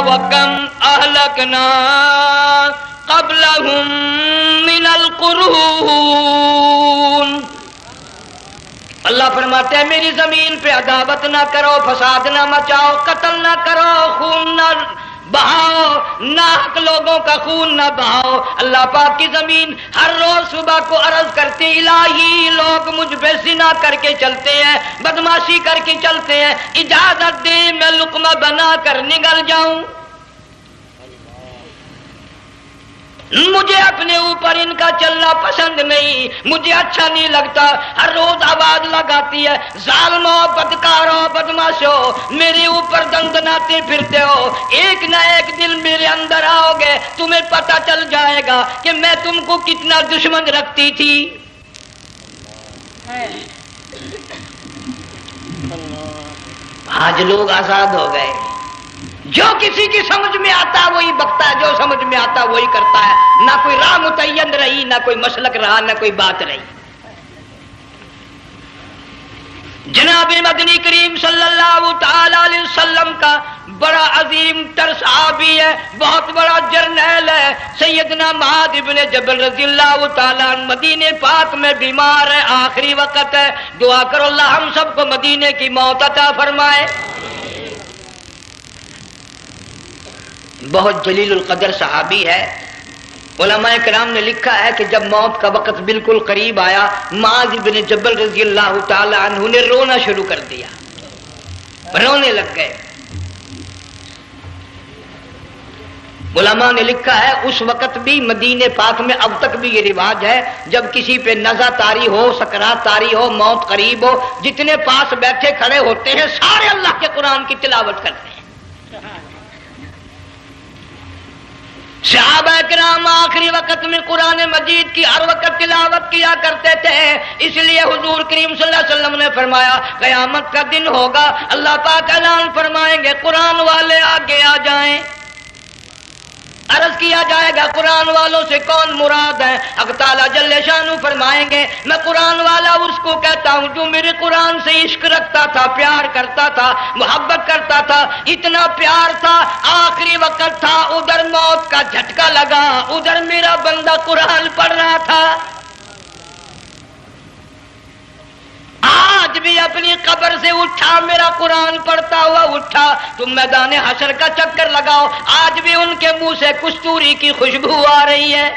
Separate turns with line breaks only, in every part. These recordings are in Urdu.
وَكَمْ أَهْلَكْنَا قَبْلَهُمْ مِنَ الْقُرُونِ۔ اللہ فرماتے ہیں میری زمین پہ عداوت نہ کرو، فساد نہ مچاؤ، قتل نہ کرو، خون نہ بہاؤ، ناحق لوگوں کا خون نہ بہاؤ۔ اللہ پاک کی زمین ہر روز صبح کو عرض کرتی الہی لوگ مجھ پہ زنا کر کے چلتے ہیں، بدماشی کر کے چلتے ہیں، اجازت دے میں لقمہ بنا کر نگل جاؤں۔ مجھے اپنے اوپر ان کا چلنا پسند نہیں، مجھے اچھا نہیں لگتا۔ ہر روز آواز لگاتی ہے ظالمو، بدکارو، بدماشو، میرے اوپر دندناتے پھرتے ہو، ایک نہ ایک دن میرے اندر آؤ گے، تمہیں پتہ چل جائے گا کہ میں تم کو کتنا دشمن رکھتی تھی۔ آج لوگ آزاد ہو گئے، جو کسی کی سمجھ میں آتا ہے وہی بکتا ہے، جو سمجھ میں آتا ہے وہی کرتا ہے، نہ کوئی راہ متعین رہی، نہ کوئی مسلک رہا، نہ کوئی بات رہی۔ جناب مدنی کریم صلی اللہ تعالی علیہ وسلم کا بڑا عظیم تر صحابی ہے، بہت بڑا جرنیل ہے، سیدنا معاذ بن جبل رضی اللہ تعالیٰ عنہ مدینے پاک میں بیمار ہے، آخری وقت ہے، دعا کرو اللہ ہم سب کو مدینے کی موت عطا فرمائے۔ بہت جلیل القدر صحابی ہے۔ علماء کرام نے لکھا ہے کہ جب موت کا وقت بالکل قریب آیا، معاذ بن جبل رضی اللہ تعالی عنہ نے رونا شروع کر دیا، رونے لگ گئے۔ علماء نے لکھا ہے اس وقت بھی مدینے پاک میں اب تک بھی یہ رواج ہے، جب کسی پہ نزع طاری ہو، سکرات طاری ہو، موت قریب ہو، جتنے پاس بیٹھے کھڑے ہوتے ہیں سارے اللہ کے قرآن کی تلاوت کرتے ہیں۔ صحابہ کرام آخری وقت میں قرآن مجید کی ہر وقت تلاوت کیا کرتے تھے، اس لیے حضور کریم صلی اللہ علیہ وسلم نے فرمایا قیامت کا دن ہوگا، اللہ پاک اعلان فرمائیں گے قرآن والے آگے آ جائیں۔ عرض کیا جائے گا قرآن والوں سے کون مراد ہے؟ حق تعالیٰ جل شانہ فرمائیں گے میں قرآن والا اس کو کہتا ہوں جو میرے قرآن سے عشق رکھتا تھا، پیار کرتا تھا، محبت کرتا تھا، اتنا پیار تھا آخری وقت تھا، ادھر موت کا جھٹکا لگا، ادھر میرا بندہ قرآن پڑھ رہا تھا، آج بھی اپنی قبر سے اٹھا میرا قرآن پڑھتا ہوا اٹھا، تم میدان حشر کا چکر لگاؤ، آج بھی ان کے منہ سے کستوری کی خوشبو آ رہی ہے۔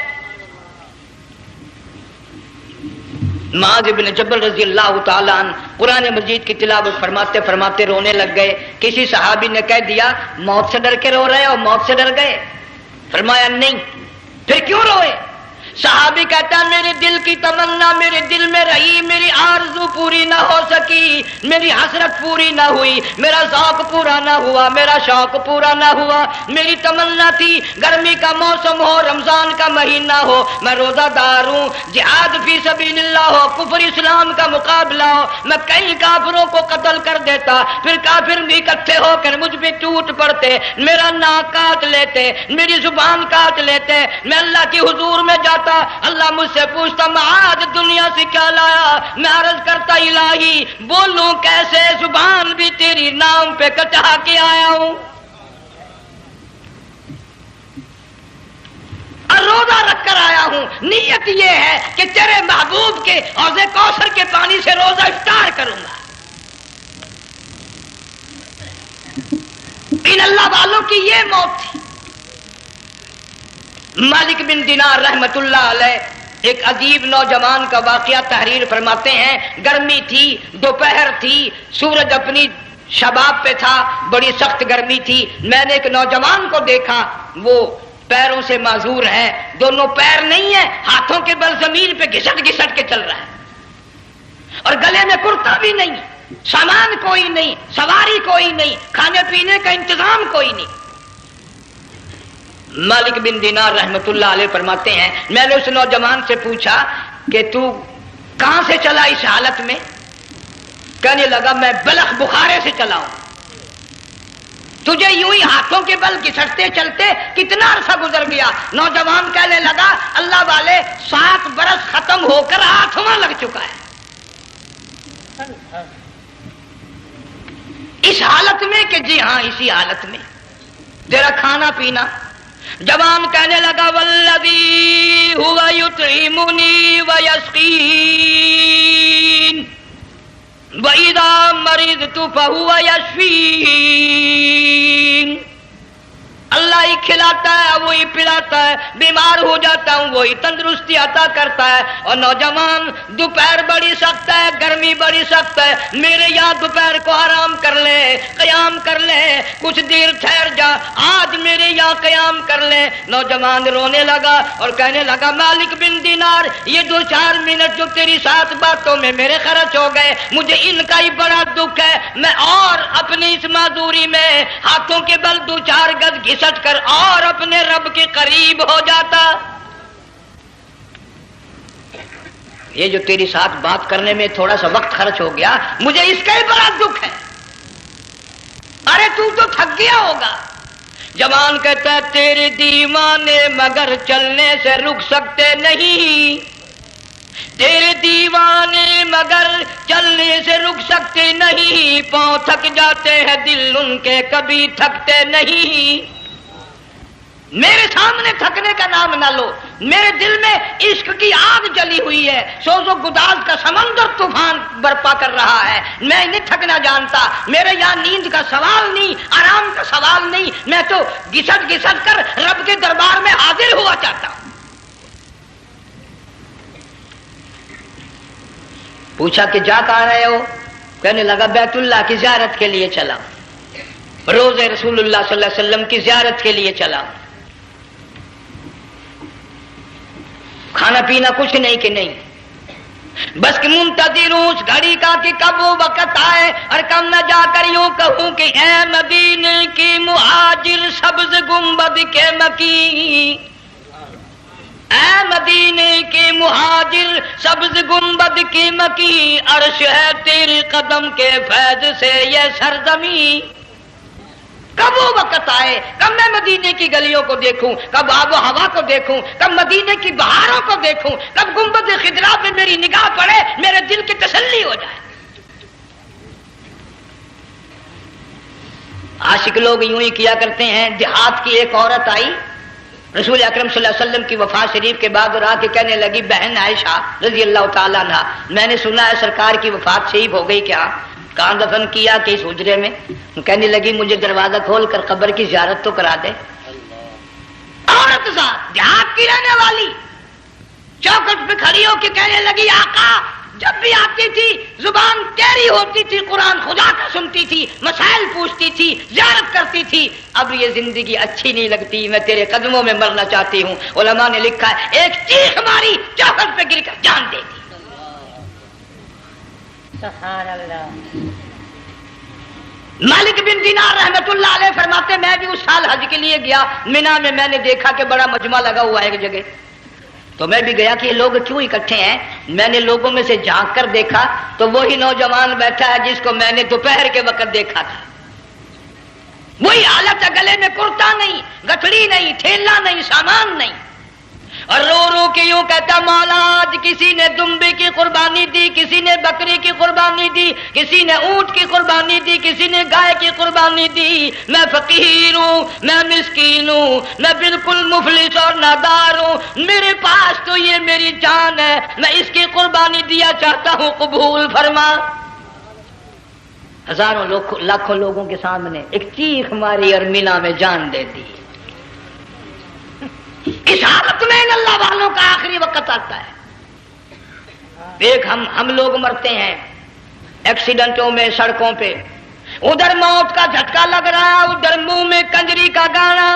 معاذ بن جبل رضی اللہ تعالیٰ عنہ قرآن مجید کی تلاوت فرماتے فرماتے رونے لگ گئے۔ کسی صحابی نے کہہ دیا موت سے ڈر کے رو رہے ہو، موت سے ڈر گئے؟ فرمایا نہیں۔ پھر کیوں روئے؟ صحابی کہتا ہے میرے دل کی تمنا میرے دل میں رہی، میری آرزو پوری نہ ہو سکی، میری حسرت پوری نہ ہوئی، میرا ذوق پورا نہ ہوا، میرا شوق پورا نہ ہوا۔ میری تمنا تھی گرمی کا موسم ہو، رمضان کا مہینہ ہو، میں روزہ دار ہوں، جہاد فی سبیل اللہ ہو، کفر اسلام کا مقابلہ ہو، میں کئی کافروں کو قتل کر دیتا، پھر کافر بھی اکٹھے ہو کر مجھ پہ ٹوٹ پڑتے، میرا ناک کاٹ لیتے، میری زبان کاٹ لیتے، میں اللہ کی حضور میں جاتا، اللہ مجھ سے پوچھتا معاذ دنیا سے کیا لایا؟ میں عرض کرتا الہی بولوں کیسے، زبان بھی تیری نام پہ کٹا کے آیا ہوں، اور روزہ رکھ کر آیا ہوں، نیت یہ ہے کہ تیرے محبوب کے حوض کوثر کے پانی سے روزہ افطار کروں گا۔ ان اللہ والوں کی یہ موت تھی۔ مالک بن دینار رحمت اللہ علیہ ایک عجیب نوجوان کا واقعہ تحریر فرماتے ہیں، گرمی تھی، دوپہر تھی، سورج اپنی شباب پہ تھا، بڑی سخت گرمی تھی، میں نے ایک نوجوان کو دیکھا، وہ پیروں سے معذور ہے، دونوں پیر نہیں ہیں، ہاتھوں کے بل زمین پہ گھسٹ گھسٹ کے چل رہا ہے، اور گلے میں کرتا بھی نہیں، سامان کوئی نہیں، سواری کوئی نہیں، کھانے پینے کا انتظام کوئی نہیں۔ مالک بن دینار رحمت اللہ علیہ فرماتے ہیں میں نے اس نوجوان سے پوچھا کہ تو کہاں سے چلا اس حالت میں؟ کہنے لگا میں بلخ بخارے سے چلا ہوں۔ تجھے یوں ہی ہاتھوں کے بل گھسٹتے چلتے کتنا عرصہ گزر گیا؟ نوجوان کہنے لگا اللہ والے 7 برس ختم ہو کر 8واں لگ چکا ہے۔ اس حالت میں کہ جی ہاں اسی حالت میں تیرا کھانا پینا. جوان کہنے لگا والذی ہوا یطعمنی ویسقین وَإِذَا مَرِضْتُ فَهُوَ يَشْفِينِ. اللہ ہی کھلاتا ہے, وہی پلاتا ہے, بیمار ہو جاتا ہوں وہی تندرستی عطا کرتا ہے. اور نوجوان دوپہر بڑی سخت ہے, گرمی بڑی سخت ہے, میرے یہاں دوپہر کو آرام کر لے, قیام کر لے, کچھ دیر ٹھہر جا, آج میرے یہاں قیام کر لے. نوجوان رونے لگا اور کہنے لگا مالک بن دینار, یہ 2-4 منٹ جو تیری ساتھ باتوں میں میرے خرچ ہو گئے, مجھے ان کا ہی بڑا دکھ ہے. میں اور اپنی اس معذوری میں ہاتھوں کے بل 2-4 گز گھسٹ کر اور اپنے رب کے قریب ہو جاتا. یہ جو تیری ساتھ بات کرنے میں تھوڑا سا وقت خرچ ہو گیا, مجھے اس کا ہی بڑا دکھ ہے. ارے تو تھک گیا ہوگا. جوان کہتا ہے تیرے دیوانے مگر چلنے سے رک سکتے نہیں, تیرے دیوانے مگر چلنے سے رک سکتے نہیں, پاؤں تھک جاتے ہیں دل ان کے کبھی تھکتے نہیں. میرے سامنے تھکنے کا نام نہ لو, میرے دل میں عشق کی آگ جلی ہوئی ہے, سوز و گداز کا سمندر طوفان برپا کر رہا ہے. میں نہیں تھکنا جانتا, میرے یہاں نیند کا سوال نہیں, آرام کا سوال نہیں, میں تو گھسٹ گھسٹ کر رب کے دربار میں حاضر ہوا چاہتا ہوں. پوچھا کہ جا کہاں رہے ہو؟ کہنے لگا بیت اللہ کی زیارت کے لیے چلا, روز رسول اللہ صلی اللہ علیہ وسلم کی زیارت کے لیے چلا. کھانا پینا کچھ نہیں کہ نہیں, بس کہ منتظر ہوں اس گھڑی کا کہ کب وہ وقت آئے اور کب میں جا کر یوں کہوں کہ اے مدینے کی مہاجر سبز گنبد کے مکی, اے مدینے کے مہاجر سبز گنبد کی مکی, عرش ہے تیرے قدم کے فیض سے یہ سرزمین. کب وہ وقت آئے, کب میں مدینے کی گلیوں کو دیکھوں, کب آب و ہوا کو دیکھوں, کب مدینے کی بہاروں کو دیکھوں, کب گنبد خضرا پہ میری نگاہ پڑے, میرے دل کی تسلی ہو جائے. عاشق لوگ یوں ہی کیا کرتے ہیں. دیہات کی ایک عورت آئی رسول اکرم صلی اللہ علیہ وسلم کی وفات شریف کے بعد اور آ کے کہنے لگی بہن عائشہ رضی اللہ تعالیٰ عنہا, میں نے سنا ہے سرکار کی وفات شریف ہو گئی, کیا کہاں دفن کیا کہ اس حجرے میں؟ کہنے لگی مجھے دروازہ کھول کر قبر کی زیارت تو کرا دے. عورت ساتھ دیہات کی رہنے والی چوکٹ پہ کھڑی ہو کے کہنے لگی آقا جب بھی آتی تھی زبان تیری ہوتی تھی, قرآن خدا کا سنتی تھی, مسائل پوچھتی تھی, زیارت کرتی تھی, اب یہ زندگی اچھی نہیں لگتی, میں تیرے قدموں میں مرنا چاہتی ہوں. علماء نے لکھا ہے ایک چیخ ماری, چوکٹ پہ گر کر جان دے دی. سبحان اللہ. مالک بن دینار رحمت اللہ علیہ فرماتے میں بھی اس سال حج کے لیے گیا, مینا میں میں نے دیکھا کہ بڑا مجمع لگا ہوا ہے ایک جگہ, تو میں بھی گیا کہ یہ لوگ کیوں اکٹھے ہیں. میں نے لوگوں میں سے جھانک کر دیکھا تو وہی نوجوان بیٹھا ہے جس کو میں نے دوپہر کے وقت دیکھا تھا. وہی حالت ہے, گلے میں کرتا نہیں, گٹھڑی نہیں, تھیلا نہیں, سامان نہیں, اور رو رو کے یوں کہتا مولا آج کسی نے دمبے کی قربانی دی, کسی نے بکری کی قربانی دی, کسی نے اونٹ کی قربانی دی, کسی نے گائے کی قربانی دی. میں فقیر ہوں, میں مسکین ہوں, میں بالکل مفلس اور نادار ہوں, میرے پاس تو یہ میری جان ہے, میں اس کی قربانی دیا چاہتا ہوں, قبول فرما. ہزاروں لاکھوں لوگوں کے سامنے ایک چیخ ماری اور مینا میں جان دے دی. اس حالت میں ان اللہ والوں کا آخری وقت آتا ہے. ایک ہم لوگ مرتے ہیں ایکسیڈنٹوں میں, سڑکوں پہ, ادھر موت کا جھٹکا لگ رہا, ادھر منہ میں کنجری کا گانا.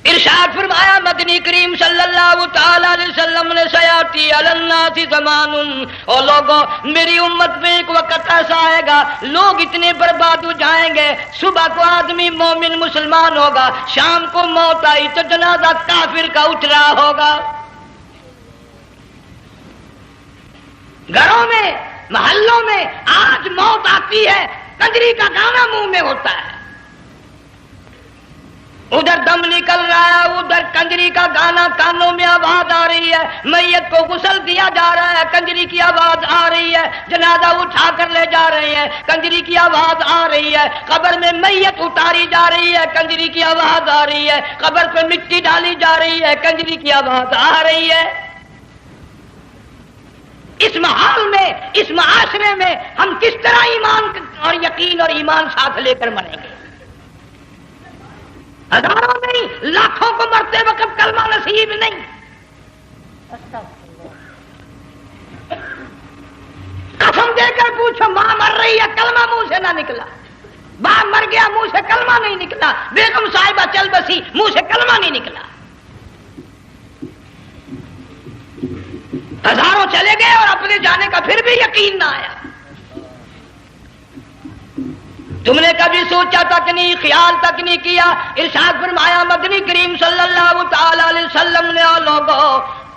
ارشاد فرمایا مدنی کریم صلی اللہ تعالی علیہ وسلم نے سیاتی علی الناس زمان, اور لوگوں میری امت میں ایک وقت ایسا آئے گا لوگ اتنے برباد ہو جائیں گے, صبح کو آدمی مومن مسلمان ہوگا, شام کو موت آئی تو جنازہ کافر کا اٹھ رہا ہوگا. گھروں میں, محلوں میں آج موت آتی ہے, کنجری کا گانا منہ میں ہوتا ہے. ادھر دم نکل رہا ہے، ادھر کنجری کا گانا کانوں میں آواز آ رہی ہے، میت کو غسل دیا جا رہا ہے، کنجری کی آواز آ رہی ہے، جنازہ اٹھا کر لے جا رہے ہیں، کنجری کی آواز آ رہی ہے، قبر میں میت اتاری جا رہی ہے، کنجری کی آواز آ رہی ہے، قبر پہ مٹی ڈالی جا رہی ہے، کنجری کی آواز آ رہی ہے۔ اس محال میں، اس معاشرے میں ہم کس طرح ایمان اور یقین اور ایمان ساتھ لے کر مریں گے؟ ہزاروں نہیں، لاکھوں کو مرتے وقت کلمہ نصیب نہیں۔ قسم دے کر پوچھو، ماں مر رہی ہے، کلمہ منہ سے نہ نکلا، باپ مر گیا، منہ سے کلمہ نہیں نکلا، بیگم صاحبہ چل بسی، منہ سے کلمہ نہیں نکلا۔ ہزاروں چلے گئے اور اپنے جانے کا پھر بھی یقین نہ آیا۔ تم نے کبھی سوچا تک نہیں، خیال تک نہیں کیا؟ ارشاد فرمایا مدنی کریم صلی اللہ تعالی علیہ وسلم نے لوگوں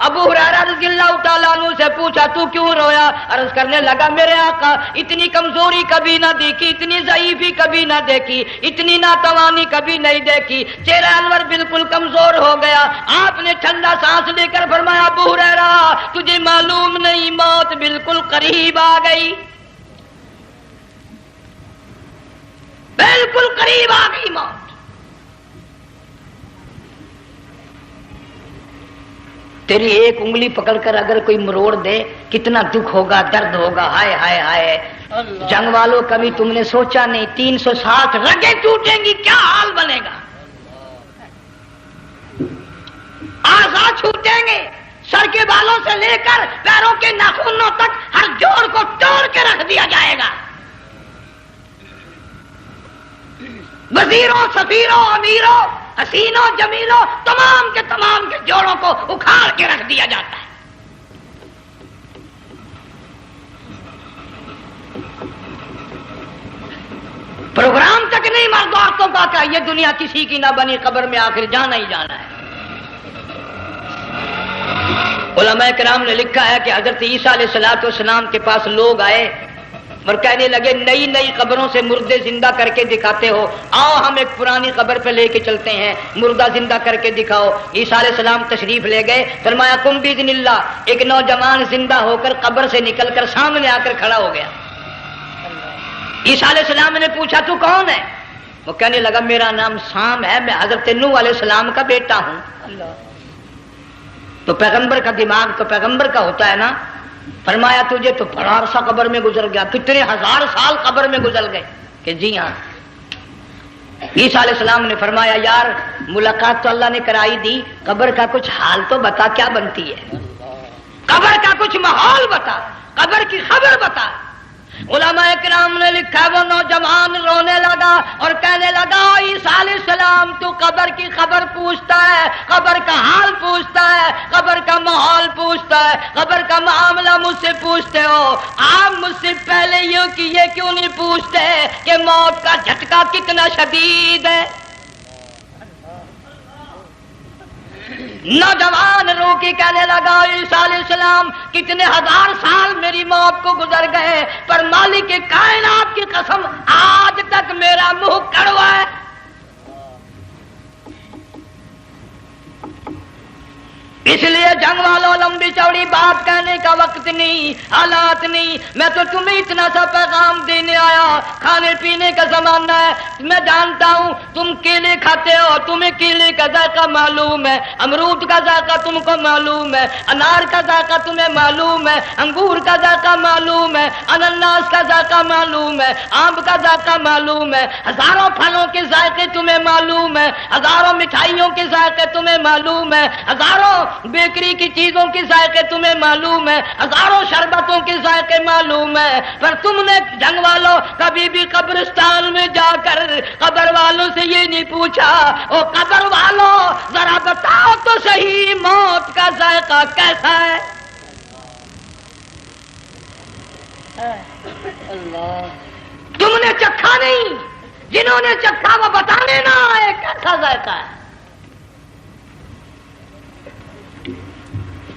ابو ہریرہ رضی اللہ تعالیٰ عنہ سے پوچھا تو کیوں رویا؟ عرض کرنے لگا میرے آقا اتنی کمزوری کبھی نہ دیکھی، اتنی ضعیفی کبھی نہ دیکھی، اتنی ناتوانی کبھی نہیں دیکھی، چہرہ انور بالکل کمزور ہو گیا۔ آپ نے ٹھنڈا سانس لے کر فرمایا ابو ہریرہ تجھے معلوم نہیں موت بالکل قریب آ گئی، بالکل قریب آ گئی موت۔ تیری ایک انگلی پکڑ کر اگر کوئی مروڑ دے کتنا دکھ ہوگا، درد ہوگا، ہائے ہائے ہائے۔ جنگ والوں کبھی تم نے سوچا نہیں 360 رگیں ٹوٹیں گی کیا حال بنے گا، اعضاء چھوٹیں گے، سر کے بالوں سے لے کر پیروں کے ناخنوں تک ہر جوڑ کو توڑ کے رکھ دیا جائے گا، وزیروں، سفیروں، امیروں، حسینوں، جمیلوں، تمام کے جوڑوں کو اکھاڑ کے رکھ دیا جاتا ہے۔ پروگرام تک نہیں مرد عورتوں کا کہ یہ دنیا کسی کی نہ بنی، قبر میں آخر جانا ہی جانا ہے۔ علماء کرام نے لکھا ہے کہ حضرت عیسیٰ علیہ السلام کے پاس لوگ آئے اور کہنے لگے نئی نئی قبروں سے مردے زندہ کر کے دکھاتے ہو، آؤ ہم ایک پرانی قبر پہ لے کے چلتے ہیں، مردہ زندہ کر کے دکھاؤ۔ عیسیٰ علیہ السلام تشریف لے گئے، فرمایا قم باذن اللہ، ایک نوجوان زندہ ہو کر قبر سے نکل کر سامنے آ کر کھڑا ہو گیا۔ عیسیٰ علیہ السلام نے پوچھا تو کون ہے؟ وہ کہنے لگا میرا نام سام ہے، میں حضرت نوح علیہ السلام کا بیٹا ہوں۔ تو پیغمبر کا دماغ تو پیغمبر کا ہوتا ہے نا۔ فرمایا تجھے تو بڑا عرصہ قبر میں گزر گیا، کتنے ہزار سال قبر میں گزر گئے؟ کہ جی ہاں۔ عیسیٰ علیہ السلام نے فرمایا یار ملاقات تو اللہ نے کرائی دی، قبر کا کچھ حال تو بتا کیا بنتی ہے، قبر کا کچھ ماحول بتا، قبر کی خبر بتا۔ علماء کرام نے لکھا وہ نوجوان رونے لگا اور کہنے لگا عیسیٰ علیہ السلام تو قبر کی خبر پوچھتا ہے، قبر کا حال پوچھتا ہے، قبر کا ماحول پوچھتا ہے، قبر کا معاملہ مجھ سے پوچھتے ہو، آپ مجھ سے پہلے یہ کیوں نہیں پوچھتے کہ موت کا جھٹکا کتنا شدید ہے؟ نوجوان رو کے کہنے لگا عیسیٰ علیہ السلام کتنے ہزار سال میری موت کو گزر گئے، پر مالک کائنات کی قسم آج تک میرا منہ کڑوا ہے۔ اس لیے جنگ والوں لمبی چوڑی بات کہنے کا وقت نہیں، حالات نہیں، میں تو تمہیں اتنا سا پیغام دینے آیا، کھانے پینے کا زمانہ ہے، میں جانتا ہوں تم کیلے کھاتے ہو، تمہیں کیلے کا ذائقہ معلوم ہے، امرود کا ذائقہ تم کو معلوم ہے، انار کا ذائقہ تمہیں معلوم ہے، انگور کا ذائقہ معلوم ہے، انناس کا ذائقہ معلوم ہے، آم کا ذائقہ معلوم ہے، ہزاروں پھلوں کے ذائقے تمہیں معلوم ہے، ہزاروں مٹھائیوں کے ذائقے تمہیں معلوم ہے، ہزاروں بیکری کی چیزوں کے ذائقے تمہیں معلوم ہے، ہزاروں شربتوں کے ذائقے معلوم ہے، پر تم نے جنگ والوں کبھی بھی قبرستان میں جا کر قبر والوں سے یہ نہیں پوچھا او قبر والوں ذرا بتاؤ تو صحیح موت کا ذائقہ کیسا ہے؟ تم نے چکھا نہیں، جنہوں نے چکھا وہ بتانے نہ آئے کیسا ذائقہ ہے۔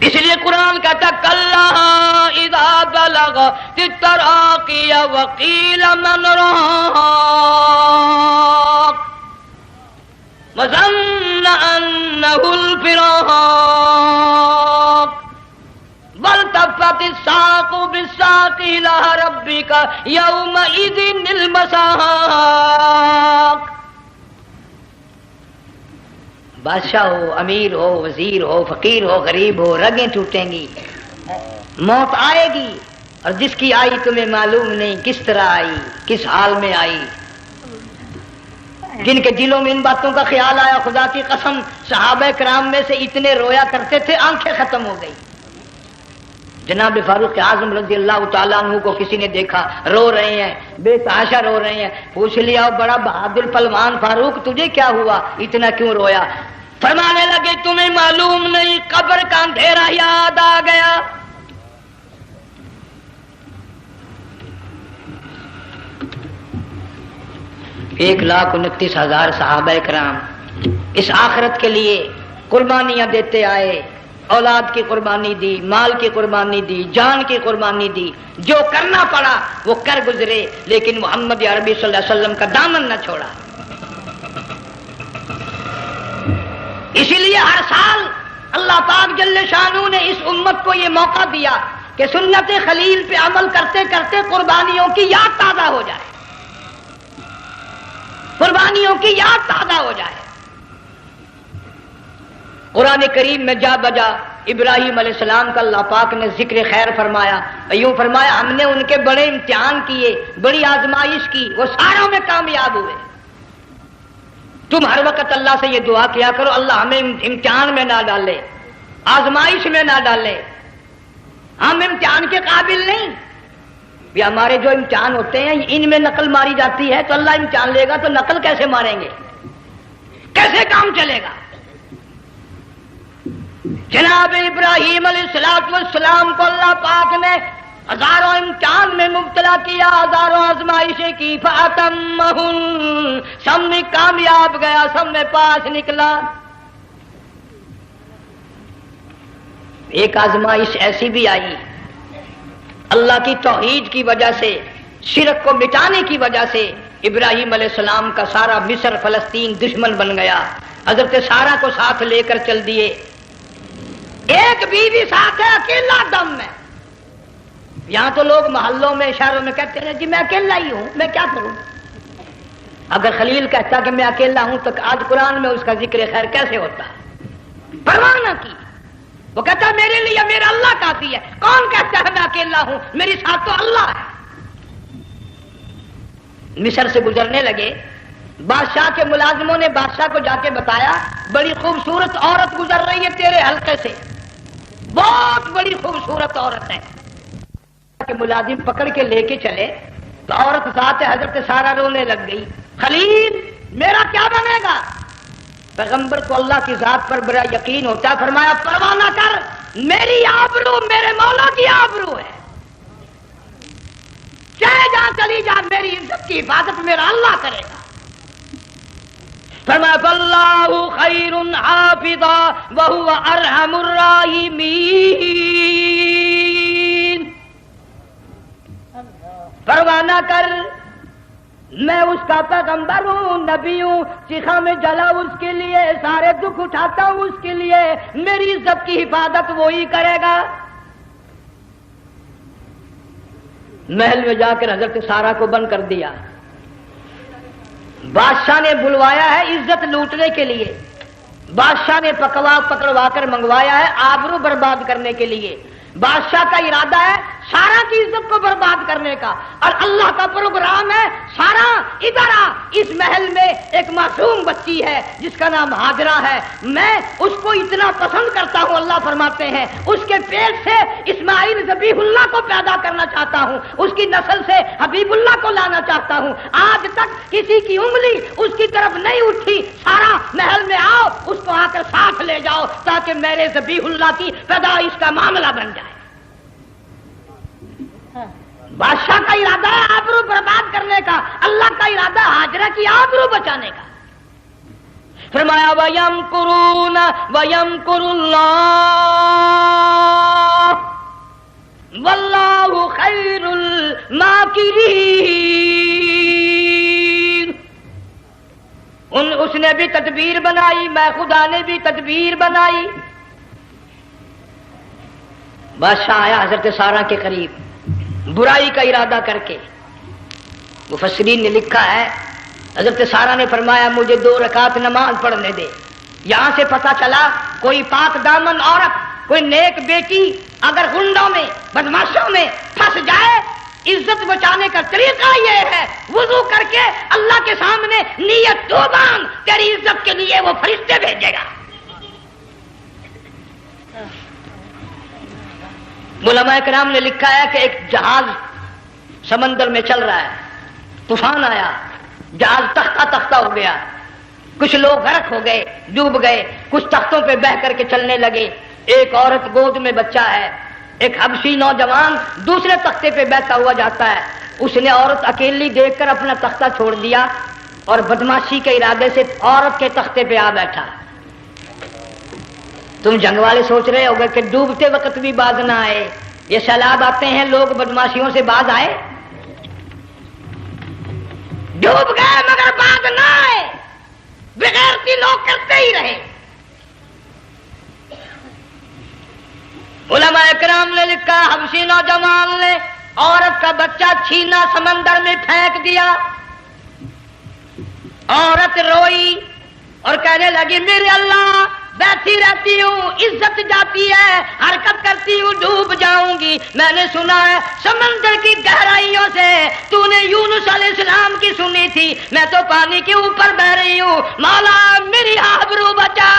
اس لیے قرآن کہتا کلا اذا بلغت التراقی وقیل من راق، وظن انه الفراق والتفت الساق بالساق الى ربك يومئذ المساق. بادشاہ ہو، امیر ہو، وزیر ہو، فقیر ہو، غریب ہو، رگیں ٹوٹیں گی، موت آئے گی، اور جس کی آئی تمہیں معلوم نہیں کس طرح آئی، کس حال میں آئی. جن کے دلوں میں ان باتوں کا خیال آیا، خدا کی قسم صحابہ کرام میں سے اتنے رویا کرتے تھے آنکھیں ختم ہو گئی. جناب فاروق اعظم رضی اللہ تعالیٰ عنہ کو کسی نے دیکھا رو رہے ہیں، بے تحاشا رو رہے ہیں. پوچھ لیا بڑا بہادر پہلوان فاروق تجھے کیا ہوا، اتنا کیوں رویا؟ فرمانے لگے تمہیں معلوم نہیں قبر کا اندھیرا یاد آ گیا. ایک 1,29,000 صحابہ کرام اس آخرت کے لیے قربانیاں دیتے آئے، اولاد کی قربانی دی، مال کی قربانی دی، جان کی قربانی دی، جو کرنا پڑا وہ کر گزرے، لیکن محمد عربی صلی اللہ علیہ وسلم کا دامن نہ چھوڑا. اسی لیے ہر سال اللہ پاک جل شانہ نے اس امت کو یہ موقع دیا کہ سنت خلیل پہ عمل کرتے کرتے قربانیوں کی یاد تازہ ہو جائے، قربانیوں کی یاد تازہ ہو جائے. قرآن کریم میں جا بجا ابراہیم علیہ السلام کا اللہ پاک نے ذکر خیر فرمایا، یوں فرمایا ہم نے ان کے بڑے امتحان کیے، بڑی آزمائش کی، وہ ساروں میں کامیاب ہوئے. تم ہر وقت اللہ سے یہ دعا کیا کرو اللہ ہمیں امتحان میں نہ ڈالے، آزمائش میں نہ ڈالے، ہم امتحان کے قابل نہیں. یہ ہمارے جو امتحان ہوتے ہیں ان میں نقل ماری جاتی ہے، تو اللہ امتحان لے گا تو نقل کیسے ماریں گے، کیسے کام چلے گا؟ جناب ابراہیم علیہ السلام کو اللہ پاک نے ہزاروں امتحان میں مبتلا کیا، ہزاروں آزمائشیں کی، فَأَتَمَّهُنْ سب میں کامیاب گیا، سب میں پاس نکلا. ایک آزمائش ایسی بھی آئی اللہ کی توحید کی وجہ سے، شرک کو مٹانے کی وجہ سے ابراہیم علیہ السلام کا سارا مصر فلسطین دشمن بن گیا. حضرت سارہ کو ساتھ لے کر چل دیے، ایک بیوی ساتھ ہے اکیلا دم میں. یہاں تو لوگ محلوں میں شہروں میں کہتے ہیں جی میں اکیلا ہی ہوں، میں کیا کروں. اگر خلیل کہتا کہ میں اکیلا ہوں تو آج قرآن میں اس کا ذکر خیر کیسے ہوتا؟ پرواہ نہ کی، وہ کہتا ہے میرے لیے میرا اللہ کافی ہے. کون کہتا ہے میں اکیلا ہوں، میری ساتھ تو اللہ ہے. مصر سے گزرنے لگے، بادشاہ کے ملازموں نے بادشاہ کو جا کے بتایا بڑی خوبصورت عورت گزر رہی ہے تیرے حلقے سے، بہت بڑی خوبصورت عورت ہے. کہ ملازم پکڑ کے لے کے چلے تو عورت ذات حضرت سارہ رونے لگ گئی. خلیل میرا کیا بنے گا؟ پیغمبر کو اللہ کی ذات پر بڑا یقین ہوتا ہے، فرمایا پرواہ نہ کر، میری آبرو میرے مولا کی آبرو ہے، چاہے جہاں چلی جا میری عزت کی حفاظت میرا اللہ کرے گا. فرمایا فاللہ خیر حافظا وہو ارحم الراحمین. پرواہ نہ کر، میں اس کا پیغمبر ہوں، نبی ہوں، چیخا میں جلا اس کے لیے، سارے دکھ اٹھاتا ہوں اس کے لیے، میری عزت کی حفاظت وہی کرے گا. محل میں جا کر حضرت سارہ کو بند کر دیا. بادشاہ نے بلوایا ہے عزت لوٹنے کے لیے، بادشاہ نے پکڑوا کر منگوایا ہے آبرو برباد کرنے کے لیے. بادشاہ کا ارادہ ہے سارا کی عزت کو برباد کرنے کا، اور اللہ کا پروگرام ہے سارا ادھر آ، اس محل میں ایک معصوم بچی ہے جس کا نام ہاجرہ ہے، میں اس کو اتنا پسند کرتا ہوں، اللہ فرماتے ہیں اس کے پیٹ سے اسماعیل ذبیح اللہ کو پیدا کرنا چاہتا ہوں، اس کی نسل سے حبیب اللہ کو لانا چاہتا ہوں. آج تک کسی کی انگلی اس کی طرف نہیں اٹھی. سارا محل میں آؤ، اس کو آ کر ساتھ لے جاؤ تاکہ میرے ذبیح اللہ کی پیدائش کا معاملہ بن جائے. بادشاہ کا ارادہ ہے آبرو برباد کرنے کا، اللہ کا ارادہ ہاجرہ کی آبرو بچانے کا. فرمایا وَيَمْكُرُونَ وَيَمْكُرُ اللَّهُ وَاللَّهُ خَيْرُ الْمَاكِرِينَ. اس نے بھی تدبیر بنائی، میں خدا نے بھی تدبیر بنائی۔ بادشاہ آیا حضرت سارہ کے قریب برائی کا ارادہ کر کے۔ مفسرین نے لکھا ہے حضرت سارہ نے فرمایا مجھے 2 رکعت نماز پڑھنے دے۔ یہاں سے پتہ چلا کوئی پاک دامن عورت، کوئی نیک بیٹی اگر غنڈوں میں بدماشوں میں پھنس جائے، عزت بچانے کا طریقہ یہ ہے وضو کر کے اللہ کے سامنے نیت تو باندھ، تیری عزت کے لیے وہ فرشتے بھیجے گا۔ علماء کرام نے لکھا ہے کہ ایک جہاز سمندر میں چل رہا ہے، طوفان آیا، جہاز تختہ تختہ ہو گیا، کچھ لوگ غرق ہو گئے، ڈوب گئے، کچھ تختوں پہ بہ کر کے چلنے لگے۔ ایک عورت گود میں بچہ ہے، ایک حبشی نوجوان دوسرے تختے پہ بیٹھا ہوا جاتا ہے۔ اس نے عورت اکیلی دیکھ کر اپنا تختہ چھوڑ دیا اور بدماشی کے ارادے سے عورت کے تختے پہ آ بیٹھا۔ تم جنگ والے سوچ رہے ہوگے کہ ڈوبتے وقت بھی باز نہ آئے، یہ سیلاب آتے ہیں لوگ بدماشیوں سے باز آئے؟ ڈوب گئے مگر باز نہ آئے، بغیرتی لوگ کرتے ہی رہے۔ علماء کرام نے لکھا حبشی نوجوان نے عورت کا بچہ چھینا سمندر میں پھینک دیا۔ عورت روئی اور کہنے لگی میرے اللہ، بیٹھی رہتی ہوں عزت جاتی ہے، حرکت کرتی ہوں ڈوب جاؤں گی۔ میں نے سنا ہے سمندر کی گہرائیوں سے تو نے یونس علیہ السلام کی سنی تھی، میں تو پانی کے اوپر بہ رہی ہوں، مولا میری آبرو بچا،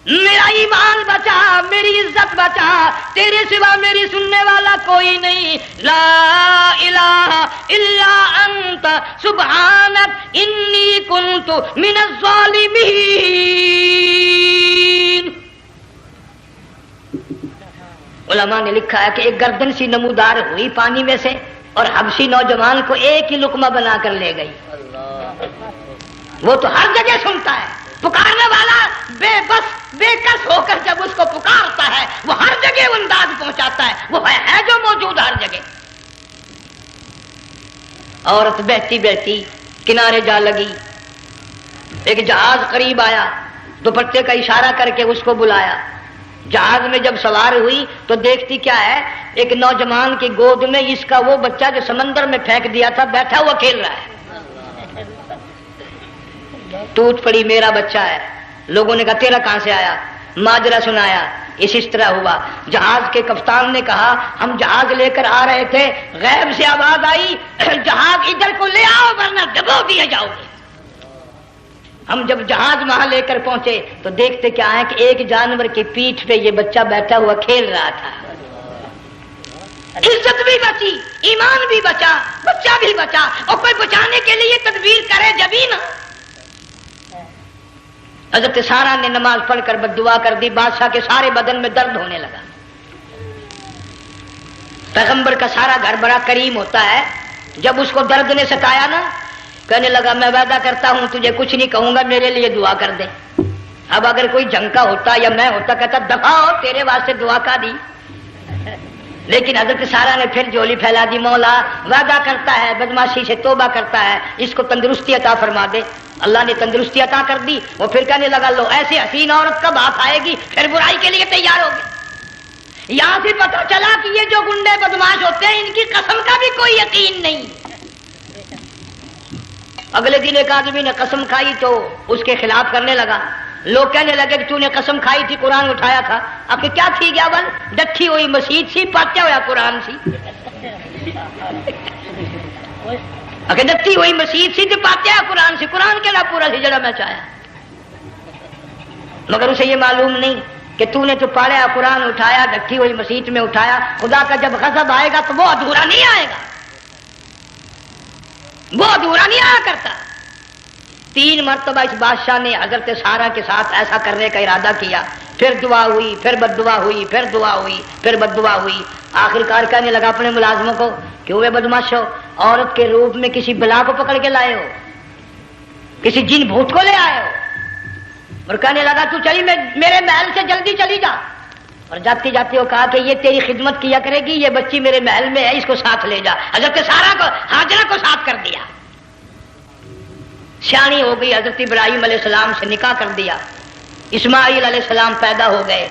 میرا ایمان بچا، میری عزت بچا، تیرے سوا میری سننے والا کوئی نہیں، لا الہ الا انت سبحانک انی کنت من الظالمین۔ علماء نے لکھا ہے کہ ایک گردن سی نمودار ہوئی پانی میں سے اور حبشی نوجوان کو ایک ہی لقمہ بنا کر لے گئی۔ وہ تو ہر جگہ سنتا ہے، پکارنے والا بے بس بے کس ہو کر جب اس کو پکارتا ہے وہ ہر جگہ انداز پہنچاتا ہے، وہ ہے جو موجود ہر جگہ۔ عورت بہتی بہتی کنارے جا لگی، ایک جہاز قریب آیا، دوپٹے کا اشارہ کر کے اس کو بلایا۔ جہاز میں جب سوار ہوئی تو دیکھتی کیا ہے، ایک نوجوان کی گود میں اس کا وہ بچہ جو سمندر میں پھینک دیا تھا بیٹھا ہوا کھیل رہا ہے۔ ٹوٹ پڑی میرا بچہ ہے۔ لوگوں نے کہا تیرا کہاں سے آیا؟ ماجرا سنایا، اس طرح ہوا۔ جہاز کے کپتان نے کہا ہم جہاز لے کر آ رہے تھے، غیب سے آواز آئی جہاز ادھر کو لے آؤ ورنہ ڈبو دیے جاؤ گے۔ ہم جب جہاز وہاں لے کر پہنچے تو دیکھتے کیا ہے کہ ایک جانور کی پیٹھ پہ یہ بچہ بیٹھا ہوا کھیل رہا تھا۔ عزت بھی بچی، ایمان بھی بچا، بچہ بھی بچا، اور کوئی بچانے کے لیے تدبیر کرے جبھی نا۔ حضرت سارہ نے نماز پڑھ کر بددعا کر دی، بادشاہ کے سارے بدن میں درد ہونے لگا۔ پیغمبر کا سارا گھر بڑا کریم ہوتا ہے، جب اس کو درد نے ستایا نا کہنے لگا میں وعدہ کرتا ہوں تجھے کچھ نہیں کہوں گا، میرے لیے دعا کر دے۔ اب اگر کوئی جنگ کا ہوتا یا میں ہوتا کہتا دفع ہو تیرے واسطے دعا کا دی، لیکن حضرت سارہ نے پھر جھولی پھیلا دی، مولا وعدہ کرتا ہے بدماشی سے توبہ کرتا ہے، اس کو تندرستی عطا فرما دے۔ اللہ نے تندرستی عطا کر دی۔ وہ پھر کہنے لگا لو ایسی حسین عورت کب ہاتھ آئے گی، پھر برائی کے لیے تیار ہوگی۔ یہاں سے پتہ چلا کہ یہ جو گنڈے بدماش ہوتے ہیں ان کی قسم کا بھی کوئی یقین نہیں۔ اگلے دن ایک آدمی نے قسم کھائی تو اس کے خلاف کرنے لگا۔ لوگ کہنے لگے کہ تو نے قسم کھائی تھی، قرآن اٹھایا تھا، اب کہ کیا تھی گیا بل ڈٹھی ہوئی مسجد سی، پاٹیا ہوا قرآن سی، اگر ڈٹھی ہوئی مسجد سی تو پاٹیا قرآن سی، قرآن کے نا پورا سی جڑا میں چاہیا، مگر اسے یہ معلوم نہیں کہ تو نے تو پاڑیا قرآن اٹھایا، ڈٹھی ہوئی مسجد میں اٹھایا۔ خدا کا جب غضب آئے گا تو وہ ادھورا نہیں آئے گا، وہ ادھورا نہیں آیا کرتا۔ 3 مرتبہ اس بادشاہ نے حضرت سارہ کے ساتھ ایسا کرنے کا ارادہ کیا، پھر دعا ہوئی، پھر بد دعا ہوئی، پھر دعا ہوئی، پھر بد دعا ہوئی۔ آخر کار کہنے لگا اپنے ملازموں کو کہ وہ بدماش ہو، عورت کے روپ میں کسی بلا کو پکڑ کے لائے ہو، کسی جن بھوت کو لے آئے ہو، اور کہنے لگا تو چلی میرے محل سے جلدی چلی جا۔ اور جاتی جاتی وہ کہا کہ یہ تیری خدمت کیا کرے گی، یہ بچی میرے محل میں ہے، اس کو ساتھ لے جا۔ حضرت سارہ کو، ہاجرہ کو ساتھ کر دیا۔ سیانی ہو گئی، حضرت ابراہیم علیہ السلام سے نکاح کر دیا، اسماعیل علیہ السلام پیدا ہو گئے۔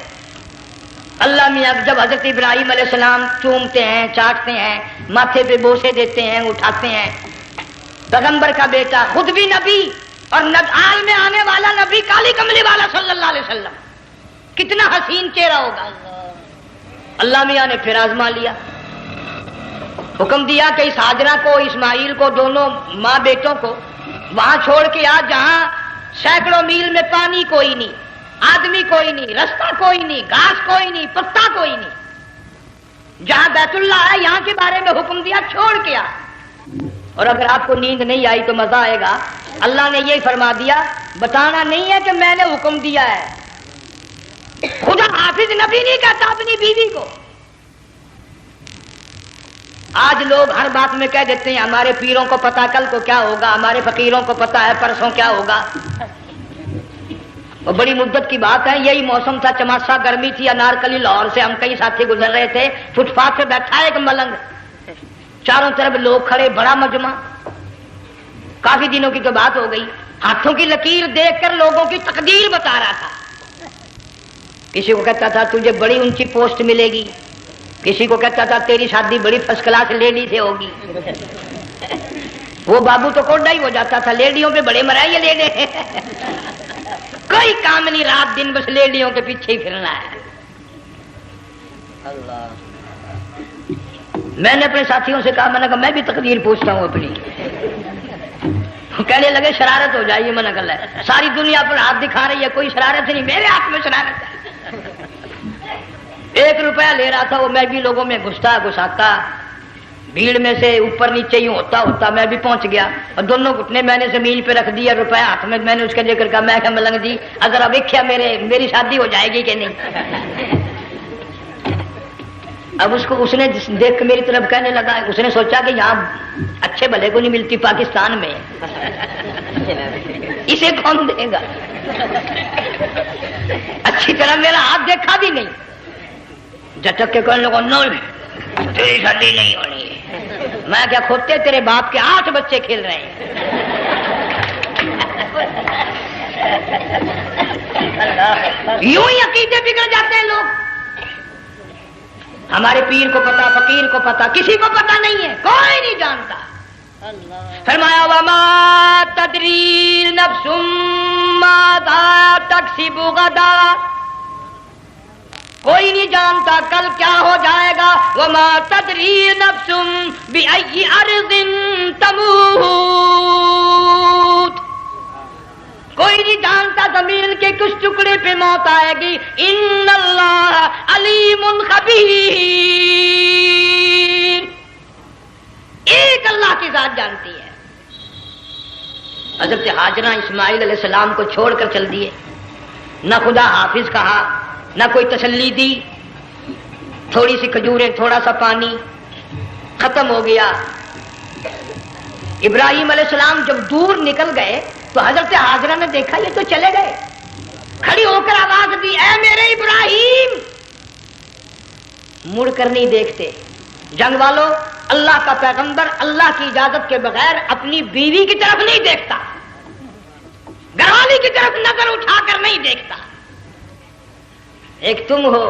اللہ میاں جب حضرت ابراہیم علیہ السلام چومتے ہیں، چاٹتے ہیں، ماتھے پہ بوسے دیتے ہیں، اٹھاتے ہیں، پیغمبر کا بیٹا خود بھی نبی اور آل میں آنے والا نبی کالی کملی والا صلی اللہ علیہ وسلم، کتنا حسین چہرہ ہوگا۔ اللہ میاں نے پھر آزما لیا، حکم دیا کہ اس ہاجرہ کو، اسماعیل کو، دونوں ماں بیٹوں کو وہاں چھوڑ کے آ جہاں سینکڑوں میل میں پانی کوئی نہیں، آدمی کوئی نہیں، رستہ کوئی نہیں، گھاس کوئی نہیں، پتا کوئی نہیں، جہاں بیت اللہ ہے یہاں کے بارے میں حکم دیا چھوڑ کے آ۔ اور اگر آپ کو نیند نہیں آئی تو مزہ آئے گا، اللہ نے یہ فرما دیا، بتانا نہیں ہے کہ میں نے حکم دیا ہے، خدا حافظ نبی نہیں کہتا اپنی بیوی کو۔ آج لوگ ہر بات میں کہہ دیتے ہیں ہمارے پیروں کو پتا کل کو کیا ہوگا، ہمارے فقیروں کو پتا ہے پرسوں کیا ہوگا۔ اور بڑی مدت کی بات ہے، یہی موسم تھا، چماسا گرمی تھی، انارکلی لاہور سے ہم کئی ساتھی گزر رہے تھے، فٹ پاتھ پہ بیٹھا ہے ایک ملنگ، چاروں طرف لوگ کھڑے، بڑا مجمع، کافی دنوں کی تو بات ہو گئی، ہاتھوں کی لکیر دیکھ کر لوگوں کی تقدیر بتا رہا تھا۔ کسی کو کہتا تھا تجھے بڑی اونچی پوسٹ ملے گی، کسی کو کہتا تھا تیری شادی بڑی فرسٹ کلاس لیڈی سے ہوگی۔ وہ بابو تو کوڈا ہی ہو جاتا تھا، لیڈیوں پہ بڑے مرائے لیڈے، کوئی کام نہیں، رات دن بس لیڈیوں کے پیچھے ہی پھرنا ہے۔ اللہ، میں نے اپنے ساتھیوں سے کہا، میں نے کہا میں بھی تقدیر پوچھتا ہوں اپنی۔ کہنے لگے شرارت ہو جائے، میں نے کہا ساری دنیا پر ہاتھ دکھا رہی ہے، کوئی شرارت نہیں، میرے ہاتھ میں شرارت ہے۔ 1 روپیہ لے رہا تھا وہ، میں بھی لوگوں میں گھساتا، بھیڑ میں سے اوپر نیچے ہی ہوتا میں بھی پہنچ گیا، اور دونوں گھٹنے میں نے زمین پہ رکھ دیا، روپیہ ہاتھ میں نے اس کا ذکر کہا، میں کہا ملنگ جی اگر اب ویکھیا میری شادی ہو جائے گی کہ نہیں۔ اب اس نے دیکھ کے میری طرف کہنے لگا، اس نے سوچا کہ یہاں اچھے بھلے کو نہیں ملتی پاکستان میں، اسے کون دے گا؟ اچھی طرح میرا ہاتھ دیکھا بھی نہیں، جھٹک کے کہنے لگا نو تیری شادی نہیں ہونی ہے۔ میں کیا کھوتے تیرے باپ کے 8 بچے کھیل رہے ہیں۔ یوں ہی عقیدے بگڑ جاتے ہیں لوگ۔ ہمارے پیر کو پتا، فقیر کو پتا، کسی کو پتا نہیں ہے، کوئی نہیں جانتا۔ فرمایا وما تدری نفس ماذا تکسب غدا، کوئی نہیں جانتا کل کیا ہو جائے گا۔ وما تدری نفس بأی ارض تموت، کوئی نہیں جانتا زمین کے کس ٹکڑے پہ موت آئے گی۔ ان اللہ علیم خبیر، ایک اللہ کی ذات جانتی ہے۔ حضرت ہاجرہ اسماعیل علیہ السلام کو چھوڑ کر چل دیے، نہ خدا حافظ کہا، نہ کوئی تسلی دی، تھوڑی سی کھجوریں، تھوڑا سا پانی، ختم ہو گیا۔ ابراہیم علیہ السلام جب دور نکل گئے تو حضرت ہاجرہ نے دیکھا یہ تو چلے گئے، کھڑی ہو کر آواز دی، اے میرے ابراہیم۔ مڑ کر نہیں دیکھتے۔ جنگ والوں، اللہ کا پیغمبر اللہ کی اجازت کے بغیر اپنی بیوی کی طرف نہیں دیکھتا، گھر والی کی طرف نظر اٹھا کر نہیں دیکھتا۔ ایک تم ہو،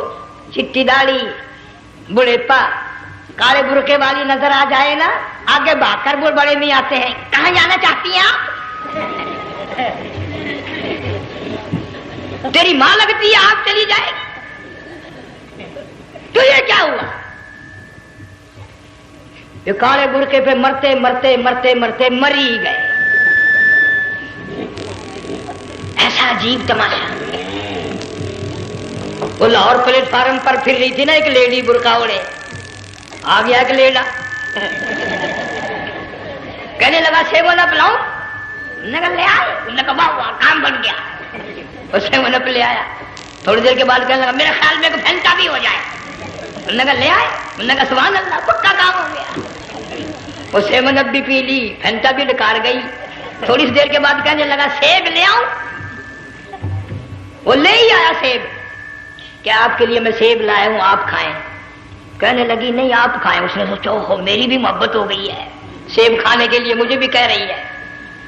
چٹی داڑھی، بڑھیپا، کالے برقعے والی نظر آ جائے نا، آگے بھاگ کر بڑے نہیں آتے ہیں، کہاں جانا چاہتی ہیں آپ؟ تیری ماں لگتی ہے آپ چلی جائے، تو یہ کیا ہوا؟ یہ کالے برقعے پہ مرتے مرتے مرتے مرتے مری گئے۔ ایسا عجیب تماشا۔ وہ لاہور پلیٹ فارم پر پھر رہی تھی نا ایک لیڈی برقع اوڑے، آ گیا ایک لیڈا، کہنے لگا سیون اپ لاؤں، نے کہا لے آئے، نے کہا واہ کام بن گیا، اور سیون اپ لے آیا۔ تھوڑی دیر کے بعد کہنے لگا میرے خیال میں پھینٹا بھی ہو جائے، نے کہا لے آئے، نے کہا سبحان اللہ پکا کام ہو گیا۔ وہ سیون اپ بھی پی لی، پھینٹا بھی ڈکار گئی۔ تھوڑی سی دیر کے بعد کہنے لگا سیب لے آؤں، وہ لے ہی آیا سیب، کیا آپ کے لیے میں سیب لایا ہوں آپ کھائیں؟ کہنے لگی نہیں آپ کھائیں۔ اس نے سوچا ہو میری بھی محبت ہو گئی ہے، سیب کھانے کے لیے مجھے بھی کہہ رہی ہے۔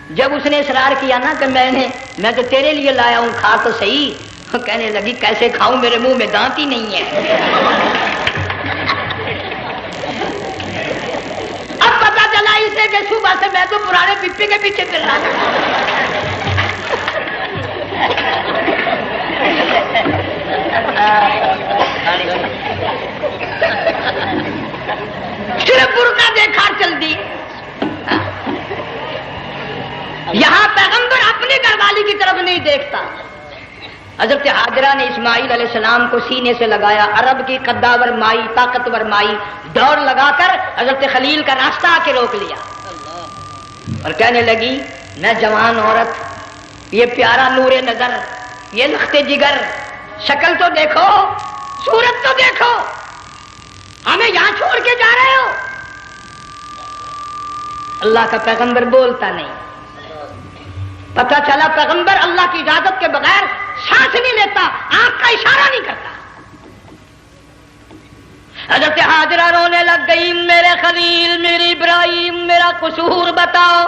جب اس نے اصرار کیا نا کہ میں تو تیرے لیے لایا ہوں، کھا تو صحیح، کہنے لگی کیسے کھاؤں، میرے منہ میں دانت ہی نہیں ہے۔ اب پتا چلا اسے کہ صبح سے میں تو پرانے پپی کے پیچھے پھر رہا تھا۔ صرف برقع دیکھا چل دی۔ یہاں پیغمبر اپنی گھر والی کی طرف نہیں دیکھتا۔ حضرت حاجرہ نے اسماعیل علیہ السلام کو سینے سے لگایا، عرب کی قداور مائی، طاقتور مائی، دوڑ لگا کر حضرت خلیل کا راستہ آ کے روک لیا اور کہنے لگی میں جوان عورت، یہ پیارا نور نظر، یہ لخت جگر، شکل تو دیکھو، صورت تو دیکھو، ہمیں یہاں چھوڑ کے جا رہے ہو؟ اللہ کا پیغمبر بولتا نہیں۔ پتہ چلا پیغمبر اللہ کی اجازت کے بغیر سانس نہیں لیتا، آنکھ کا اشارہ نہیں کرتا۔ حضرت حاجرہ رونے لگ گئی، میرے خلیل، میری ابراہیم، میرا قصور بتاؤ،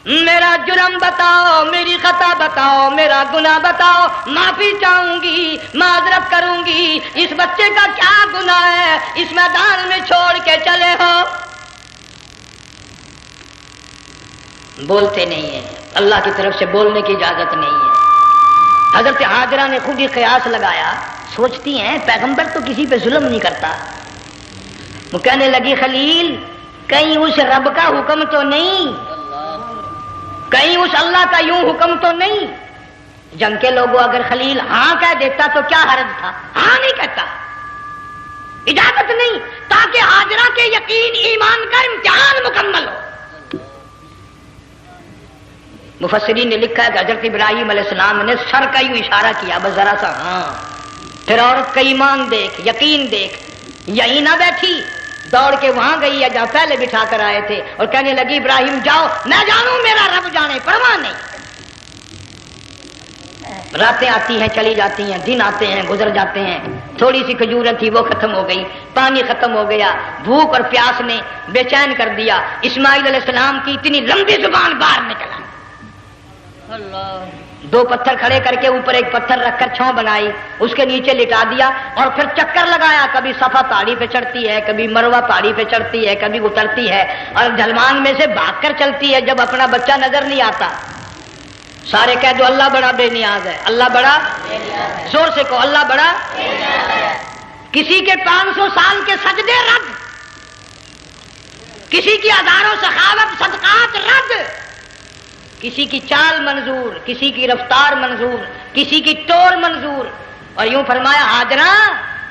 میرا جرم بتاؤ، میری خطا بتاؤ، میرا گناہ بتاؤ، معافی چاہوں گی، معذرت کروں گی، اس بچے کا کیا گناہ ہے اس میدان میں چھوڑ کے چلے ہو؟ بولتے نہیں ہیں، اللہ کی طرف سے بولنے کی اجازت نہیں ہے۔ حضرت حاجرہ نے خود ہی قیاس لگایا، سوچتی ہیں پیغمبر تو کسی پہ ظلم نہیں کرتا۔ وہ کہنے لگی خلیل، کہیں اس رب کا حکم تو نہیں، کہیں اس اللہ کا یوں حکم تو نہیں؟ جنگ کے لوگوں اگر خلیل ہاں کہہ دیتا تو کیا حرج تھا؟ ہاں نہیں کہتا، اجازت نہیں، تاکہ حاجرہ کے یقین ایمان کا امتحان مکمل ہو۔ مفسرین نے لکھا ہے کہ حضرت ابراہیم علیہ السلام نے سر کا یوں اشارہ کیا، بس ذرا سا ہاں، پھر عورت کا ایمان دیکھ، یقین دیکھ، یہی نہ بیٹھی، دوڑ کے وہاں گئی ہے جہاں پہلے بٹھا کر آئے تھے اور کہنے لگی ابراہیم جاؤ، میں جانوں میرا رب جانے، پرواہ نہیں۔ راتیں آتی ہیں چلی جاتی ہیں، دن آتے ہیں گزر جاتے ہیں، تھوڑی سی کھجوریں تھی وہ ختم ہو گئی، پانی ختم ہو گیا، بھوک اور پیاس نے بے چین کر دیا۔ اسماعیل علیہ السلام کی اتنی لمبی زبان باہر نکلا، دو پتھر کھڑے کر کے اوپر ایک پتھر رکھ کر چھاؤں بنائی، اس کے نیچے لٹا دیا اور پھر چکر لگایا، کبھی صفا پہاڑی پہ چڑھتی ہے، کبھی مروہ پہاڑی پہ چڑھتی ہے، کبھی اترتی ہے اور ڈھلوان میں سے بھاگ کر چلتی ہے جب اپنا بچہ نظر نہیں آتا۔ سارے کہہ دو اللہ بڑا بے نیاز ہے، اللہ بڑا، زور سے کہو اللہ بڑا۔ کسی کے 500 سال کے سجدے رد، کسی کی ہزاروں سخاوت صدقات رد، کسی کی چال منظور، کسی کی رفتار منظور، کسی کی ٹور منظور۔ اور یوں فرمایا حاجرہ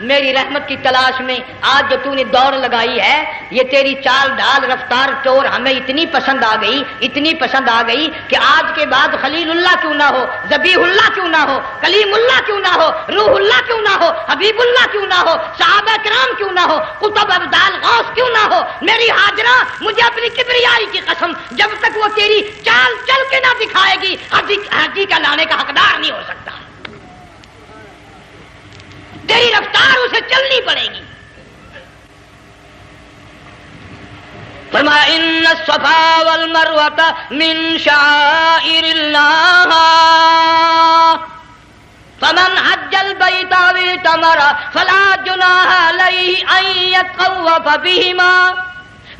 میری رحمت کی تلاش میں آج جو تو نے دوڑ لگائی ہے، یہ تیری چال ڈال رفتار ٹور ہمیں اتنی پسند آ گئی، اتنی پسند آ گئی کہ آج کے بعد خلیل اللہ کیوں نہ ہو، ذبیح اللہ کیوں نہ ہو، کلیم اللہ کیوں نہ ہو، روح اللہ کیوں نہ ہو، حبیب اللہ کیوں نہ ہو، صحابہ کرام کیوں نہ ہو، قطب ابدال غوث کیوں نہ ہو، میری حاجرہ مجھے اپنی کبریائی کی قسم جب تک وہ تیری چال چل کے نہ دکھائے گی حاجی کا لانے کا حقدار نہیں ہو سکتا، تیری رفتار اسے چلنی پڑے گی۔ فرمایا ان الصفا والمروہ من شعائر اللہ فمن حج البیت او اعتمر فلا جناح علیہ ان یطوف بہما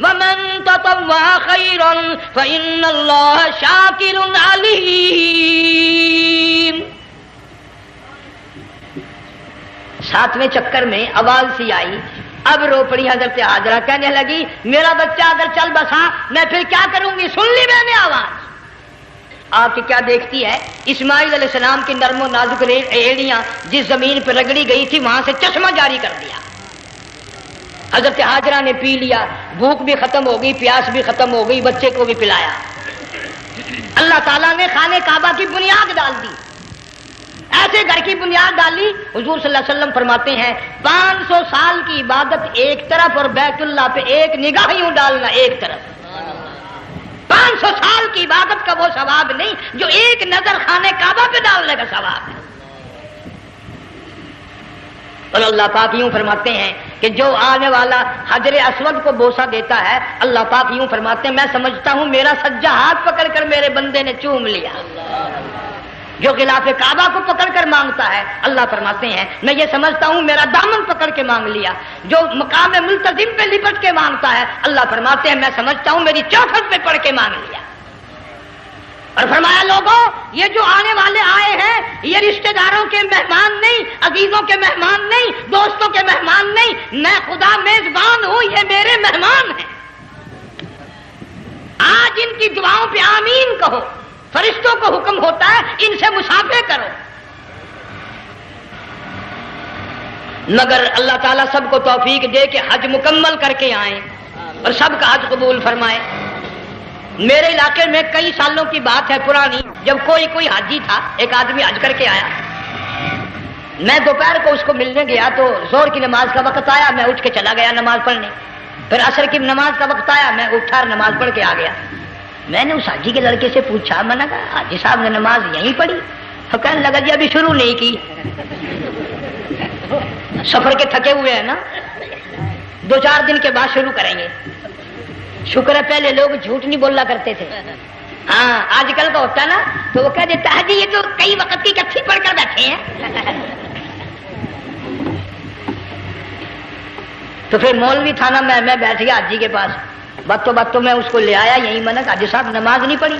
ومن تطوع خیرا فإن اللہ شاکر علیم۔ 7ویں چکر میں آواز سی آئی، اب رو پڑی حضرت حاجرہ، کہنے لگی میرا بچہ اگر چل بسا میں پھر کیا کروں گی؟ سن لی میں نے آواز۔ آپ کی کیا دیکھتی ہے؟ اسماعیل علیہ السلام کی نرم و نازک ایڑیاں جس زمین پہ رگڑی گئی تھی وہاں سے چشمہ جاری کر دیا۔ حضرت حاجرہ نے پی لیا، بھوک بھی ختم ہو گئی، پیاس بھی ختم ہو گئی، بچے کو بھی پلایا۔ اللہ تعالیٰ نے خانہ کعبہ کی بنیاد ڈال دی، ایسے گھر کی بنیاد ڈالی۔ حضور صلی اللہ علیہ وسلم فرماتے ہیں 500 سال کی عبادت ایک طرف اور بیت اللہ پہ ایک نگاہ یوں ڈالنا ایک طرف، 500 سال کی عبادت کا وہ ثواب نہیں جو ایک نظر خانہ کعبہ پہ ڈالنے کا ثواب ہے۔ اور اللہ پاک یوں فرماتے ہیں کہ جو آنے والا حجر اسود کو بوسہ دیتا ہے، اللہ پاک یوں فرماتے ہیں میں سمجھتا ہوں میرا سجا ہاتھ پکڑ کر میرے بندے نے چوم لیا۔ جو غلاف کعبہ کو پکڑ کر مانگتا ہے، اللہ فرماتے ہیں میں یہ سمجھتا ہوں میرا دامن پکڑ کے مانگ لیا۔ جو مقام ملتزم پہ لپٹ کے مانگتا ہے، اللہ فرماتے ہیں میں سمجھتا ہوں میری چوکھٹ پہ پڑھ کے مانگ لیا۔ اور فرمایا لوگوں یہ جو آنے والے آئے ہیں یہ رشتہ داروں کے مہمان نہیں، عزیزوں کے مہمان نہیں، دوستوں کے مہمان نہیں، میں خدا میزبان ہوں، یہ میرے مہمان ہیں۔ آج ان کی دعاؤں پہ آمین کہو، فرشتوں کو حکم ہوتا ہے ان سے مصافحہ کرو۔ مگر اللہ تعالیٰ سب کو توفیق دے کہ حج مکمل کر کے آئیں اور سب کا حج قبول فرمائے۔ میرے علاقے میں کئی سالوں کی بات ہے پرانی، جب کوئی حاجی تھا، ایک آدمی حج کر کے آیا، میں دوپہر کو اس کو ملنے گیا تو ظہر کی نماز کا وقت آیا، میں اٹھ کے چلا گیا نماز پڑھنے۔ پھر عصر کی نماز کا وقت آیا، میں اٹھا اور نماز پڑھ کے آ گیا۔ میں نے اس حاجی کے لڑکے سے پوچھا، میں نے کہا حاجی صاحب نے نماز یہیں پڑھی؟ تو کہنے لگا جی ابھی شروع نہیں کی، سفر کے تھکے ہوئے ہیں نا، 2-4 دن کے بعد شروع کریں گے۔ شکر ہے پہلے لوگ جھوٹ نہیں بولا کرتے تھے، ہاں آج کل کا ہوتا نا تو وہ کہہ دیتا ہے جی یہ تو کئی وقت کی کچھی پڑھ کر بیٹھے ہیں۔ تو پھر مولوی تھا نا، میں بیٹھ گیا حاجی کے پاس، باتوں میں اس کو لے آیا یہیں، میں نے کہا حاجی صاحب نماز نہیں پڑھی؟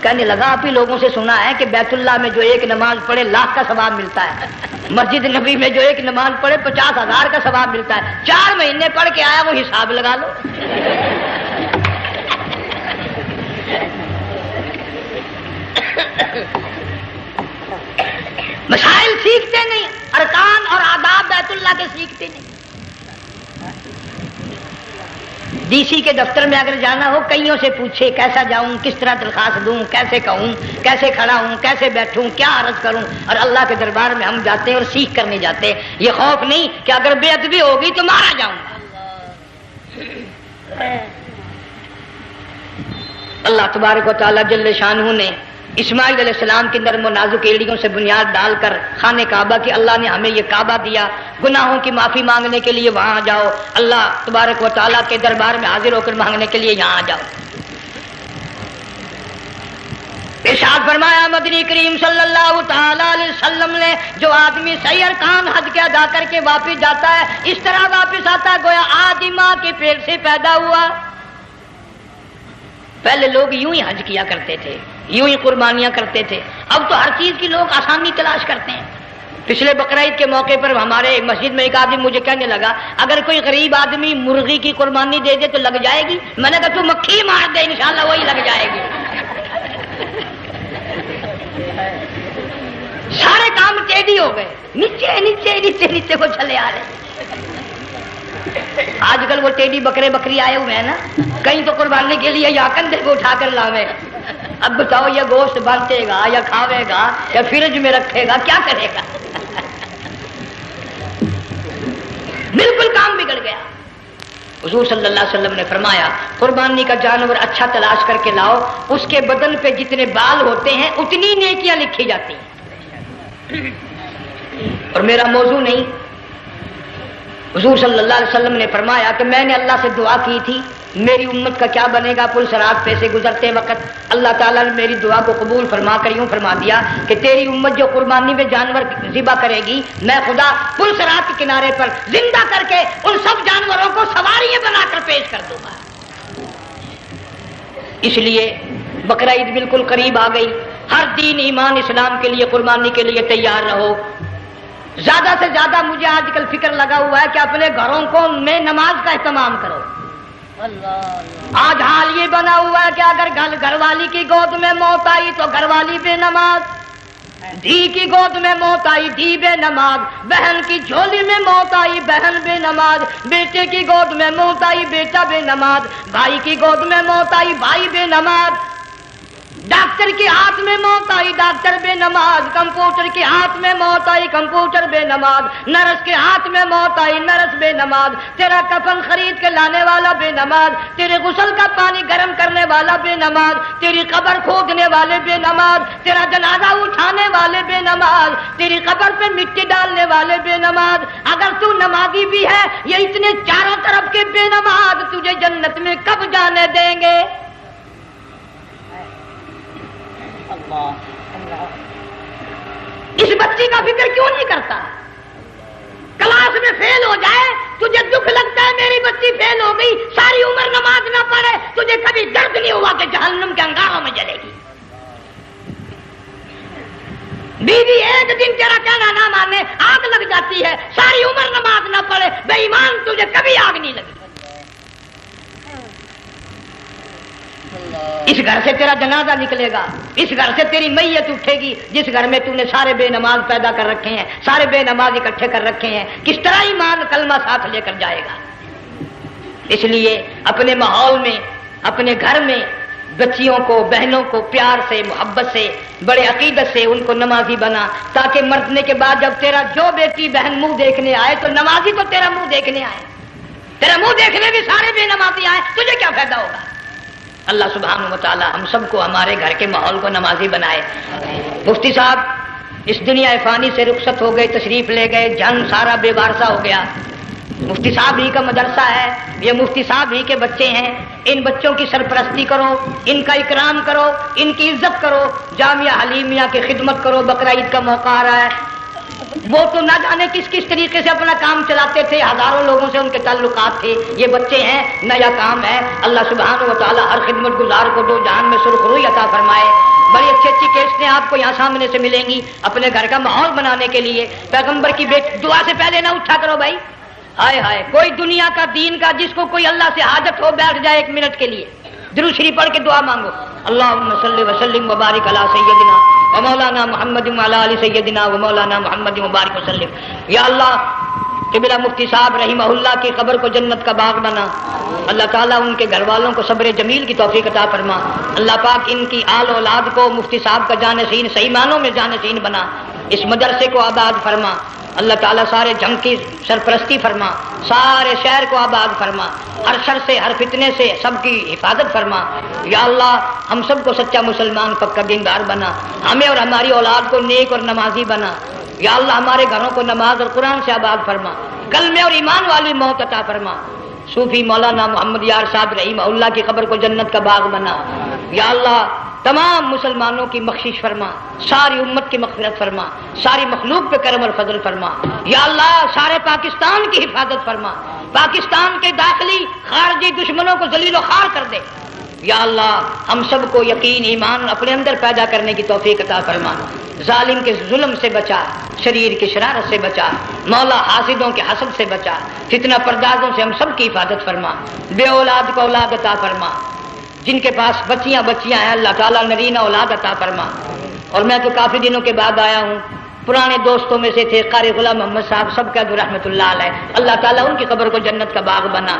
کہنے لگا آپ ہی لوگوں سے سنا ہے کہ بیت اللہ میں جو ایک نماز پڑھے 1,00,000 کا ثواب ملتا ہے، مسجد نبی میں جو ایک نماز پڑھے 50,000 کا ثواب ملتا ہے۔ 4 مہینے پڑھ کے آیا، وہ حساب لگا لو۔ مسائل سیکھتے نہیں، ارکان اور آداب بیت اللہ کے سیکھتے نہیں۔ ڈی سی کے دفتر میں اگر جانا ہو کئیوں سے پوچھے کیسا جاؤں، کس طرح درخواست دوں، کیسے کہوں، کیسے کھڑا ہوں، کیسے بیٹھوں، کیا عرض کروں، اور اللہ کے دربار میں ہم جاتے ہیں اور سیکھ کرنے جاتے ہیں۔ یہ خوف نہیں کہ اگر بے ادبی ہوگی تو مارا جاؤں گا۔ اللہ تبارک و تعالیٰ جل شانہ نے اسماعیل علیہ السلام کی نرم و نازک ایڑیوں سے بنیاد ڈال کر خانہ کعبہ کی، اللہ نے ہمیں یہ کعبہ دیا، گناہوں کی معافی مانگنے کے لیے وہاں جاؤ، اللہ تبارک و تعالیٰ کے دربار میں حاضر ہو کر مانگنے کے لیے یہاں جاؤ۔ ارشاد فرمایا مدنی کریم صلی اللہ تعالی علیہ وسلم نے جو آدمی صحیح ارکان حج کے ادا کر کے واپس جاتا ہے اس طرح واپس آتا ہے گویا آج ہی ماں کے پیٹ سے پیدا ہوا۔ پہلے لوگ یوں ہی حج کیا کرتے تھے، یوں ہی قربانیاں کرتے تھے، اب تو ہر چیز کی لوگ آسانی تلاش کرتے ہیں۔ پچھلے بقرعید کے موقع پر ہمارے مسجد میں ایک آدمی مجھے کہنے لگا اگر کوئی غریب آدمی مرغی کی قربانی دے دے تو لگ جائے گی؟ میں نے کہا تو مکھی مار دے انشاءاللہ وہی لگ جائے گی۔ سارے کام ٹیڑھی ہو گئے، نیچے نیچے نیچے نیچے کو چلے آ رہے۔ آج کل وہ ٹیڑھی بکرے بکری آئے ہوئے ہیں نا، کہیں تو قربانی کے لیے یا کندھے کو اٹھا کر لاوے۔ اب بتاؤ یہ گوشت بانٹے گا یا کھاوے گا یا فریج میں رکھے گا، کیا کرے گا؟ بالکل کام بگڑ گیا۔ حضور صلی اللہ علیہ وسلم نے فرمایا قربانی کا جانور اچھا تلاش کر کے لاؤ، اس کے بدن پہ جتنے بال ہوتے ہیں اتنی نیکیاں لکھی جاتی ہیں۔ اور میرا موضوع نہیں، حضور صلی اللہ علیہ وسلم نے فرمایا کہ میں نے اللہ سے دعا کی تھی میری امت کا کیا بنے گا، پل صراط پہ سے گزرتے وقت اللہ تعالیٰ نے میری دعا کو قبول فرما کر یوں فرما دیا کہ تیری امت جو قربانی میں جانور ذبح کرے گی میں خدا پل صراط کے کنارے پر زندہ کر کے ان سب جانوروں کو سواریاں بنا کر پیش کر دوں گا۔ اس لیے بقرعید بالکل قریب آ گئی، ہر دین ایمان اسلام کے لیے قربانی کے لیے تیار رہو۔ زیادہ سے زیادہ مجھے آج کل فکر لگا ہوا ہے کہ اپنے گھروں کو میں نماز کا اہتمام کرو۔ آج حال یہ بنا ہوا ہے کہ اگر گھر والی کی گود میں موت آئی تو گھر والی بے نماز، دھی کی گود میں موت آئی دھی بے نماز، بہن کی جھولی میں موت آئی بہن بے نماز، بیٹے کی گود میں موت آئی بیٹا بے نماز، بھائی کی گود میں موت آئی بھائی بے نماز۔ ڈاکٹر کے ہاتھ میں موت آئی، ڈاکٹر بے نماز، کمپیوٹر کے ہاتھ میں موت آئی، کمپیوٹر بے نماز، نرس کے ہاتھ میں موت آئی، نرس بے نماز، تیرا کفن خرید کے لانے والا بے نماز، تیرے غسل کا پانی گرم کرنے والا بے نماز، تیری قبر کھودنے والے بے نماز، تیرا جنازہ اٹھانے والے بے نماز، تیری قبر پہ مٹی ڈالنے والے بے نماز۔ اگر تو نمازی بھی ہے، یہ اتنے چاروں طرف کے بے نماز تجھے جنت میں کب جانے دیں گے؟ اس بچی کا فکر کیوں نہیں کرتا؟ کلاس میں فیل ہو جائے تجھے دکھ لگتا ہے میری بچی فیل ہو گئی، ساری عمر نماز نہ پڑھے تجھے کبھی درد نہیں ہوا کہ جہنم کے انگاروں میں جلے گی؟ بیوی ایک دن تیرا کہنا نہ مانے آگ لگ جاتی ہے، ساری عمر نماز نہ پڑھے بے ایمان تجھے کبھی آگ نہیں لگی۔ اس گھر سے تیرا جنازہ نکلے گا، اس گھر سے تیری میت اٹھے گی جس گھر میں تو نے سارے بے نماز پیدا کر رکھے ہیں، سارے بے نماز اکٹھے کر رکھے ہیں، کس طرح ایمان کلمہ ساتھ لے کر جائے گا؟ اس لیے اپنے ماحول میں، اپنے گھر میں بچیوں کو، بہنوں کو پیار سے، محبت سے، بڑے عقیدت سے ان کو نمازی بنا، تاکہ مرنے کے بعد جب تیرا جو بیٹی بہن منہ دیکھنے آئے تو نمازی تو تیرا منہ دیکھنے آئے، تیرا منہ دیکھنے بھی سارے بے نمازی آئے، تجھے کیا فائدہ ہوگا؟ اللہ سبحانہ و تعالی ہم سب کو ہمارے گھر کے ماحول کو نمازی بنائے۔ مفتی صاحب اس دنیا فانی سے رخصت ہو گئے، تشریف لے گئے، جان سارا بے وارثہ ہو گیا۔ مفتی صاحب ہی کا مدرسہ ہے، یہ مفتی صاحب ہی کے بچے ہیں، ان بچوں کی سرپرستی کرو، ان کا اکرام کرو، ان کی عزت کرو، جامعہ حلیمیہ کی خدمت کرو۔ بقرہ عید کا موقع آ رہا ہے، وہ تو نہ جانے کس کس طریقے سے اپنا کام چلاتے تھے، ہزاروں لوگوں سے ان کے تعلقات تھے، یہ بچے ہیں، نیا کام ہے۔ اللہ سبحانہ و تعالی ہر خدمت گزار کو دو جہان میں سرخ روئی عطا فرمائے۔ بڑی اچھی اچھی کیسٹیں آپ کو یہاں سامنے سے ملیں گی اپنے گھر کا ماحول بنانے کے لیے۔ پیغمبر کی دعا سے پہلے نہ اٹھا کرو بھائی، ہائے ہائے، کوئی دنیا کا دین کا جس کو کوئی اللہ سے حاجت ہو بیٹھ جائے ایک منٹ کے لیے، درود شریف پڑھ کے دعا مانگو۔ اللہم صلی وسلم وبارک علی سیدنا و مولانا محمد وعلی آل سیدنا و مولانا محمد وبارک وسلم۔ یا اللہ قبلہ مفتی صاحب رحمہ اللہ کی قبر کو جنت کا باغ بنا، اللہ تعالیٰ ان کے گھر والوں کو صبر جمیل کی توفیق عطا فرما، اللہ پاک ان کی آل اولاد کو مفتی صاحب کا جانشین صحیح معنوں میں جانشین بنا، اس مدرسے کو آباد فرما، اللہ تعالیٰ سارے جنگ کی سرپرستی فرما، سارے شہر کو آباد فرما، ہر شر سے ہر فتنے سے سب کی حفاظت فرما۔ یا اللہ ہم سب کو سچا مسلمان پکا دیندار بنا، ہمیں اور ہماری اولاد کو نیک اور نمازی بنا۔ یا اللہ ہمارے گھروں کو نماز اور قرآن سے آباد فرما، کلمے اور ایمان والی موت عطا فرما۔ صوفی مولانا محمد یار صاحب رحمہ اللہ کی قبر کو جنت کا باغ بنا۔ یا اللہ تمام مسلمانوں کی بخشش فرما، ساری امت کی مغفرت فرما، ساری مخلوق پہ کرم اور فضل فرما۔ یا اللہ سارے پاکستان کی حفاظت فرما، پاکستان کے داخلی خارجی دشمنوں کو ذلیل و خوار کر دے۔ یا اللہ ہم سب کو یقین ایمان اپنے اندر پیدا کرنے کی توفیق عطا فرما، ظالم کے ظلم سے بچا، شریر کی شرارت سے بچا، مولا حاسدوں کے حسد سے بچا، فتنہ پردازوں سے ہم سب کی حفاظت فرما، بے اولاد کو اولاد عطا فرما، جن کے پاس بچیاں ہیں اللہ تعالیٰ نرینہ اولاد عطا فرما۔ اور میں تو کافی دنوں کے بعد آیا ہوں، پرانے دوستوں میں سے تھے قاری غلام محمد صاحب سب کا رحمت اللہ علیہ، اللہ تعالیٰ ان کی قبر کو جنت کا باغ بنا،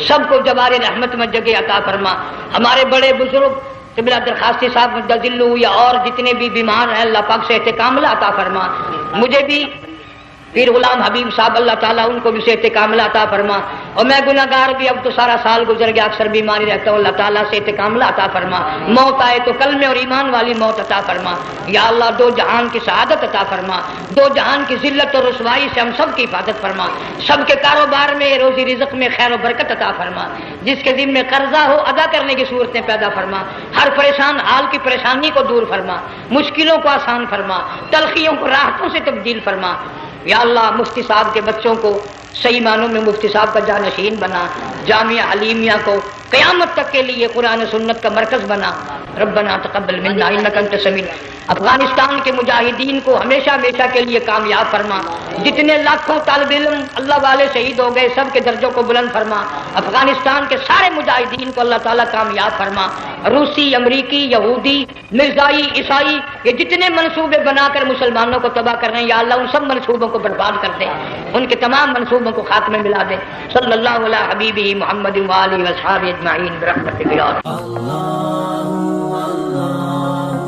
سب کو جبار رحمت میں جگہ عطا فرما۔ ہمارے بڑے بزرگ قبلہ درخواستی صاحب مدذلو یا اور جتنے بھی بیمار ہیں اللہ پاک صحت کاملہ عطا فرما۔ مجھے بھی پیر غلام حبیب صاحب اللہ تعالیٰ ان کو بھی صحت کاملہ عطا فرما، اور میں گناہ گار بھی اب تو سارا سال گزر گیا، اکثر بیماری رہتا ہوں، اللہ تعالیٰ صحت کاملہ عطا فرما، موت آئے تو کلمے اور ایمان والی موت عطا فرما۔ یا اللہ دو جہان کی سعادت عطا فرما، دو جہان کی ذلت اور رسوائی سے ہم سب کی حفاظت فرما، سب کے کاروبار میں روزی رزق میں خیر و برکت عطا فرما، جس کے ذمہ قرضہ ہو ادا کرنے کی صورتیں پیدا فرما، ہر پریشان حال کی پریشانی کو دور فرما، مشکلوں کو آسان فرما، تلخیوں کو راحتوں سے تبدیل فرما۔ یا اللہ مفتی صاحب کے بچوں کو صحیح معنوں میں مفتی صاحب کا جانشین بنا، جامعہ حلیمیہ کو قیامت تک کے لیے قرآن و سنت کا مرکز بنا۔ ربنا تقبل منا انک انت السمیع۔ افغانستان کے مجاہدین کو ہمیشہ ہمیشہ کے لیے کامیاب فرما، جتنے لاکھوں طالب علم اللہ والے شہید ہو گئے سب کے درجوں کو بلند فرما، افغانستان کے سارے مجاہدین کو اللہ تعالیٰ کامیاب فرما، روسی، امریکی، یہودی، مرزائی، عیسائی یہ جتنے منصوبے بنا کر مسلمانوں کو تباہ کر رہے ہیں یا اللہ ان سب منصوبوں کو برباد کر دے، ان کے تمام منصوبوں کو خاتمے ملا دے۔ صلی اللہ علیہ حبیبہ محمد وآلہ وصحبہ اجمعین برحمتک یا اللہ۔